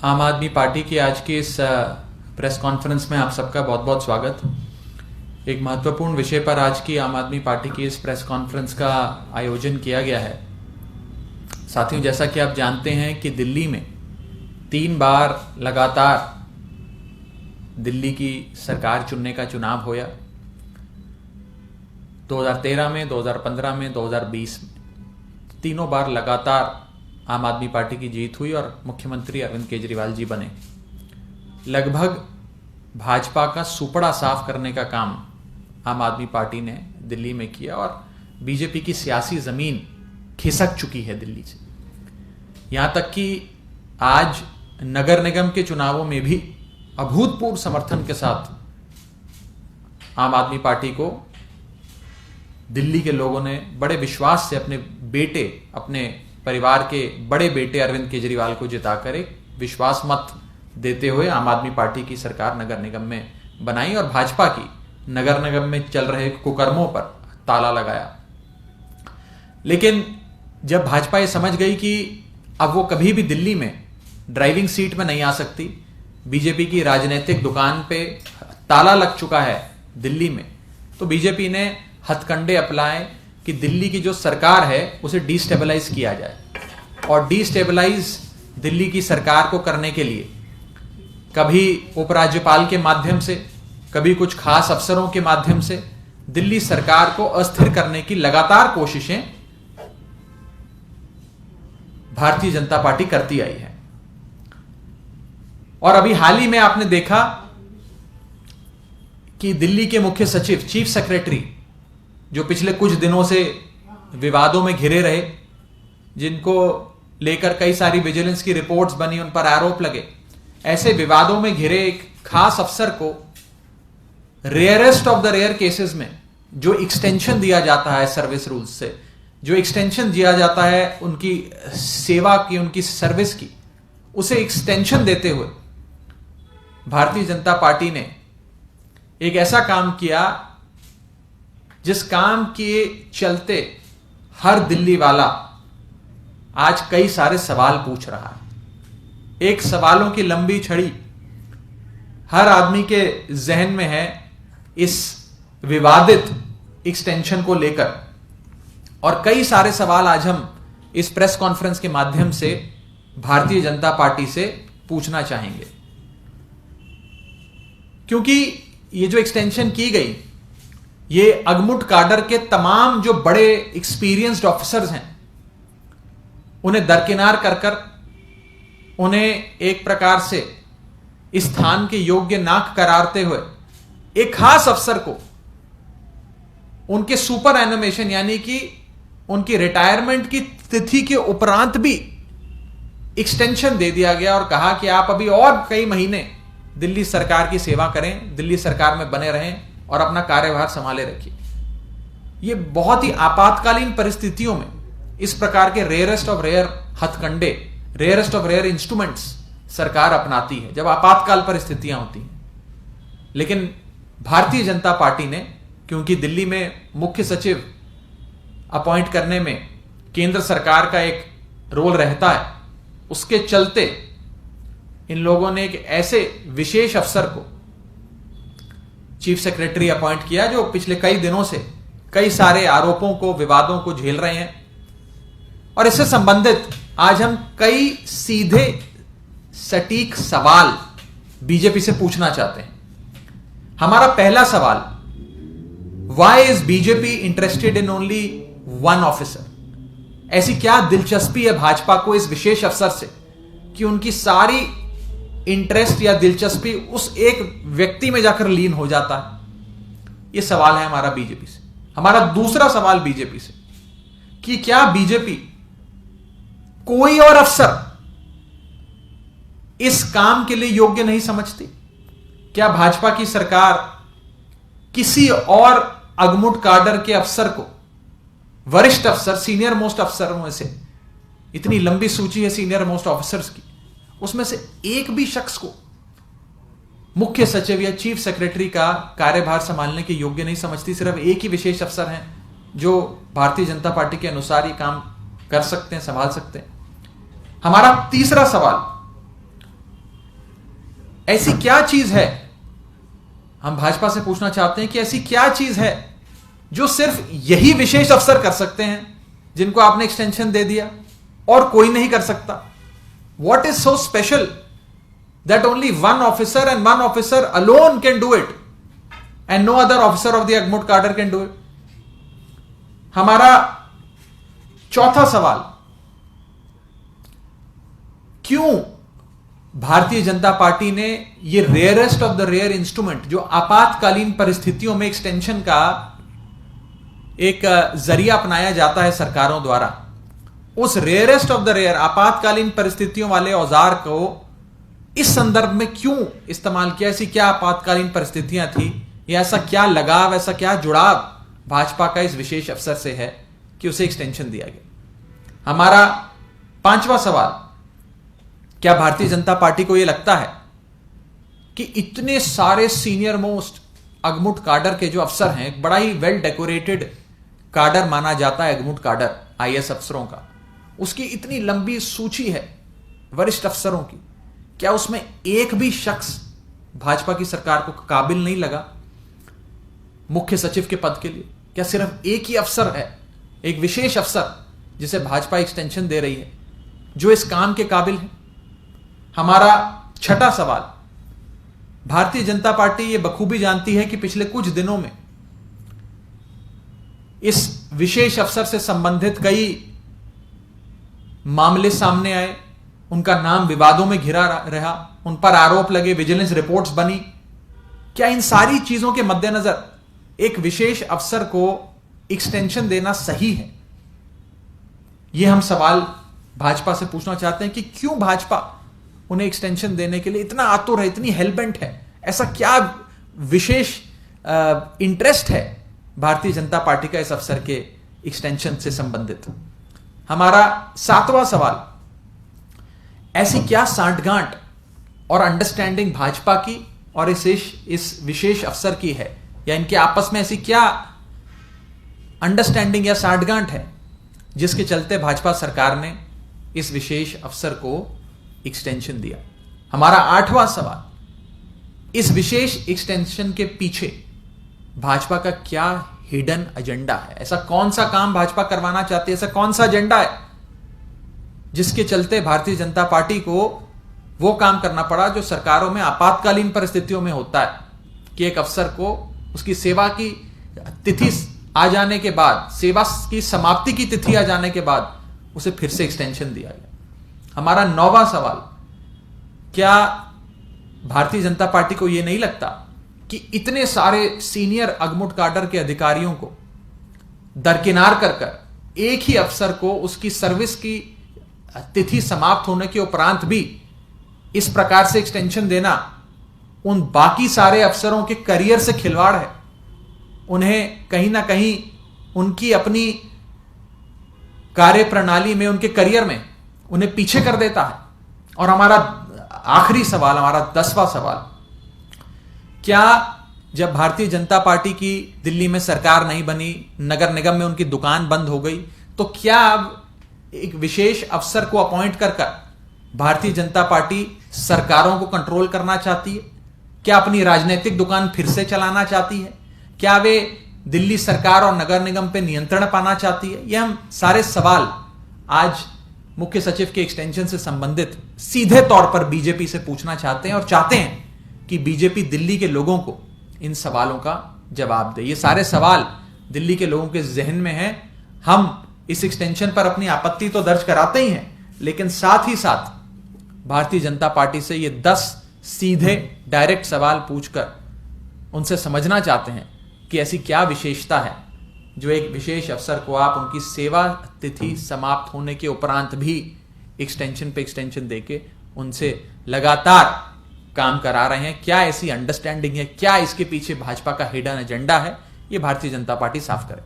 आम आदमी पार्टी की आज की इस प्रेस कॉन्फ्रेंस में आप सबका बहुत बहुत स्वागत। एक महत्वपूर्ण विषय पर आज की आम आदमी पार्टी की इस प्रेस कॉन्फ्रेंस का आयोजन किया गया है। साथियों, जैसा कि आप जानते हैं कि दिल्ली में 3 बार लगातार दिल्ली की सरकार चुनने का चुनाव होया। 2013 में, 2015 में, 2020 में तीनों बार लगातार आम आदमी पार्टी की जीत हुई और मुख्यमंत्री अरविंद केजरीवाल जी बने। लगभग भाजपा का सुपड़ा साफ करने का काम आम आदमी पार्टी ने दिल्ली में किया और बीजेपी की सियासी जमीन खिसक चुकी है दिल्ली से। यहां तक कि आज नगर निगम के चुनावों में भी अभूतपूर्व समर्थन के साथ आम आदमी पार्टी को दिल्ली के लोगों ने बड़े विश्वास से अपने परिवार के बड़े बेटे अरविंद केजरीवाल को जिताकर एक विश्वास मत देते हुए आम आदमी पार्टी की सरकार नगर निगम में बनाई और भाजपा की नगर निगम में चल रहे कुकर्मों पर ताला लगाया। लेकिन जब भाजपा ये समझ गई कि अब वो कभी भी दिल्ली में ड्राइविंग सीट में नहीं आ सकती, बीजेपी की राजनीतिक दुकान पे ताला लग चुका है दिल्ली में, तो बीजेपी ने हथकंडे अपनाए कि दिल्ली की जो सरकार है उसे डिस्टेबलाइज किया जाए। और डिस्टेबलाइज दिल्ली की सरकार को करने के लिए कभी उपराज्यपाल के माध्यम से, कभी कुछ खास अफसरों के माध्यम से दिल्ली सरकार को अस्थिर करने की लगातार कोशिशें भारतीय जनता पार्टी करती आई है। और अभी हाल ही में आपने देखा कि दिल्ली के मुख्य सचिव, चीफ सेक्रेटरी, जो पिछले कुछ दिनों से विवादों में घिरे रहे, जिनको लेकर कई सारी विजिलेंस की रिपोर्ट्स बनी, उन पर आरोप लगे, ऐसे विवादों में घिरे एक खास अफसर को rarest of the rare cases में जो एक्सटेंशन दिया जाता है सर्विस रूल्स से, जो एक्सटेंशन दिया जाता है उनकी सेवा की, उनकी सर्विस की, उसे एक्सटेंशन देते हुए भारतीय जनता पार्टी ने एक ऐसा काम किया जिस काम के चलते हर दिल्ली वाला आज कई सारे सवाल पूछ रहा है। एक सवालों की लंबी छड़ी हर आदमी के जहन में है इस विवादित एक्सटेंशन को लेकर, और कई सारे सवाल आज हम इस प्रेस कॉन्फ्रेंस के माध्यम से भारतीय जनता पार्टी से पूछना चाहेंगे। क्योंकि ये जो एक्सटेंशन की गई, ये अगमुट काडर के तमाम जो बड़े एक्सपीरियंस्ड ऑफिसर्स हैं उन्हें दरकिनार कर उन्हें एक प्रकार से इस स्थान के योग्य नाक करारते हुए एक खास अफसर को उनके सुपर एनिमेशन यानी कि उनकी रिटायरमेंट की तिथि के उपरांत भी एक्सटेंशन दे दिया गया और कहा कि आप अभी और कई महीने दिल्ली सरकार की सेवा करें, दिल्ली सरकार में बने रहें और अपना कार्यभार संभाले रखिए। ये बहुत ही आपातकालीन परिस्थितियों में इस प्रकार के रेयरेस्ट ऑफ रेयर हथकंडे, रेयरेस्ट ऑफ रेयर इंस्ट्रूमेंट्स सरकार अपनाती है जब आपातकाल परिस्थितियां होती हैं। लेकिन भारतीय जनता पार्टी ने, क्योंकि दिल्ली में मुख्य सचिव अपॉइंट करने में केंद्र सरकार का एक रोल रहता है, उसके चलते इन लोगों ने एक ऐसे विशेष अफसर को चीफ सेक्रेटरी अपॉइंट किया जो पिछले कई दिनों से कई सारे आरोपों को, विवादों को झेल रहे हैं। और इससे संबंधित आज हम कई सीधे सटीक सवाल बीजेपी से पूछना चाहते हैं। हमारा पहला सवाल, why is BJP interested in only one officer? ऐसी क्या दिलचस्पी है भाजपा को इस विशेष अफसर से कि उनकी सारी इंटरेस्ट या दिलचस्पी उस एक व्यक्ति में जाकर लीन हो जाता है? यह सवाल है हमारा बीजेपी से। हमारा दूसरा सवाल बीजेपी से कि क्या बीजेपी कोई और अफसर इस काम के लिए योग्य नहीं समझती? क्या भाजपा की सरकार किसी और अगमुट काडर के अफसर को, वरिष्ठ अफसर, सीनियर मोस्ट अफसरों में से, इतनी लंबी सूची है सीनियर मोस्ट ऑफिसर्स की, उसमें से एक भी शख्स को मुख्य सचिव या चीफ सेक्रेटरी का कार्यभार संभालने के योग्य नहीं समझती? सिर्फ एक ही विशेष अफसर हैं जो भारतीय जनता पार्टी के अनुसार ये काम कर सकते हैं, संभाल सकते हैं। हमारा तीसरा सवाल, ऐसी क्या चीज है, हम भाजपा से पूछना चाहते हैं कि ऐसी क्या चीज है जो सिर्फ यही विशेष अफसर कर सकते हैं, जिनको आपने एक्सटेंशन दे दिया और कोई नहीं कर सकता? What is so special that only one officer and one officer alone can do it and no other officer of the Agmut cadre can do it? हमारा चौथा सवाल, क्यों भारतीय जनता पार्टी ने ये rarest of the rare instrument, जो आपातकालीन परिस्थितियों में एक्सटेंशन का एक जरिया अपनाया जाता है सरकारों द्वारा, उस रेयरेस्ट ऑफ द रेयर आपातकालीन परिस्थितियों वाले औजार को इस संदर्भ में क्यों इस्तेमाल किया? ऐसी क्या आपातकालीन परिस्थितियां थी, या ऐसा क्या लगाव, ऐसा क्या जुड़ाव भाजपा का इस विशेष अफसर से है कि उसे एक्सटेंशन दिया गया? हमारा पांचवा सवाल, क्या भारतीय जनता पार्टी को यह लगता है कि इतने सारे सीनियर मोस्ट अगमुट काडर के जो अफसर हैं, एक बड़ा ही वेल डेकोरेटेड काडर माना जाता है अगमुट काडर आईएएस अफसरों का, उसकी इतनी लंबी सूची है वरिष्ठ अफसरों की, क्या उसमें एक भी शख्स भाजपा की सरकार को काबिल नहीं लगा मुख्य सचिव के पद के लिए? क्या सिर्फ एक ही अफसर है, एक विशेष अफसर जिसे भाजपा एक्सटेंशन दे रही है, जो इस काम के काबिल है? हमारा छठा सवाल, भारतीय जनता पार्टी ये बखूबी जानती है कि पिछले कुछ दिनों में इस विशेष अफसर से संबंधित कई मामले सामने आए, उनका नाम विवादों में घिरा रहा, उन पर आरोप लगे, विजिलेंस रिपोर्ट्स बनी। क्या इन सारी चीजों के मद्देनजर एक विशेष अफसर को एक्सटेंशन देना सही है? यह हम सवाल भाजपा से पूछना चाहते हैं कि क्यों भाजपा उन्हें एक्सटेंशन देने के लिए इतना आतुर है, इतनी हेलबेंट है? ऐसा क्या विशेष इंटरेस्ट है भारतीय जनता पार्टी का इस अफसर के एक्सटेंशन से संबंधित? हमारा सातवां सवाल, ऐसी क्या सांठगांठ और अंडरस्टैंडिंग भाजपा की और इस विशेष अफसर की है, या इनके आपस में ऐसी क्या अंडरस्टैंडिंग या सांठगांठ है जिसके चलते भाजपा सरकार ने इस विशेष अफसर को एक्सटेंशन दिया? हमारा आठवां सवाल, इस विशेष एक्सटेंशन के पीछे भाजपा का क्या हिडन एजेंडा है? ऐसा कौन सा काम भाजपा करवाना चाहती है, ऐसा कौन सा एजेंडा है जिसके चलते भारतीय जनता पार्टी को वो काम करना पड़ा जो सरकारों में आपातकालीन परिस्थितियों में होता है, कि एक अफसर को उसकी सेवा की तिथि आ जाने के बाद, सेवा की समाप्ति की तिथि आ जाने के बाद उसे फिर से एक्सटेंशन दिया गया? हमारा नौवां सवाल, क्या भारतीय जनता पार्टी को यह नहीं लगता कि इतने सारे सीनियर अगमुट काडर के अधिकारियों को दरकिनार कर एक ही अफसर को उसकी सर्विस की तिथि समाप्त होने के उपरांत भी इस प्रकार से एक्सटेंशन देना उन बाकी सारे अफसरों के करियर से खिलवाड़ है? उन्हें कहीं ना कहीं उनकी अपनी कार्य प्रणाली में, उनके करियर में उन्हें पीछे कर देता है। और हमारा आखिरी सवाल, हमारा 10वां सवाल, क्या जब भारतीय जनता पार्टी की दिल्ली में सरकार नहीं बनी, नगर निगम में उनकी दुकान बंद हो गई, तो क्या अब एक विशेष अफसर को अपॉइंट कर भारतीय जनता पार्टी सरकारों को कंट्रोल करना चाहती है? क्या अपनी राजनीतिक दुकान फिर से चलाना चाहती है? क्या वे दिल्ली सरकार और नगर निगम पर नियंत्रण पाना चाहती है? यह हम सारे सवाल आज मुख्य सचिव के एक्सटेंशन से संबंधित सीधे तौर पर बीजेपी से पूछना चाहते हैं, और चाहते हैं कि बीजेपी दिल्ली के लोगों को इन सवालों का जवाब दे। ये सारे सवाल दिल्ली के लोगों के जहन में हैं। हम इस एक्सटेंशन पर अपनी आपत्ति तो दर्ज कराते ही हैं, लेकिन साथ ही साथ भारतीय जनता पार्टी से ये 10 सीधे डायरेक्ट सवाल पूछकर उनसे समझना चाहते हैं कि ऐसी क्या विशेषता है जो एक विशेष अफसर को आप उनकी सेवा तिथि समाप्त होने के उपरांत भी एक्सटेंशन पे एक्सटेंशन देके उनसे लगातार काम करा रहे हैं? क्या ऐसी अंडरस्टैंडिंग है? क्या इसके पीछे भाजपा का हिडन एजेंडा है? ये भारतीय जनता पार्टी साफ करे।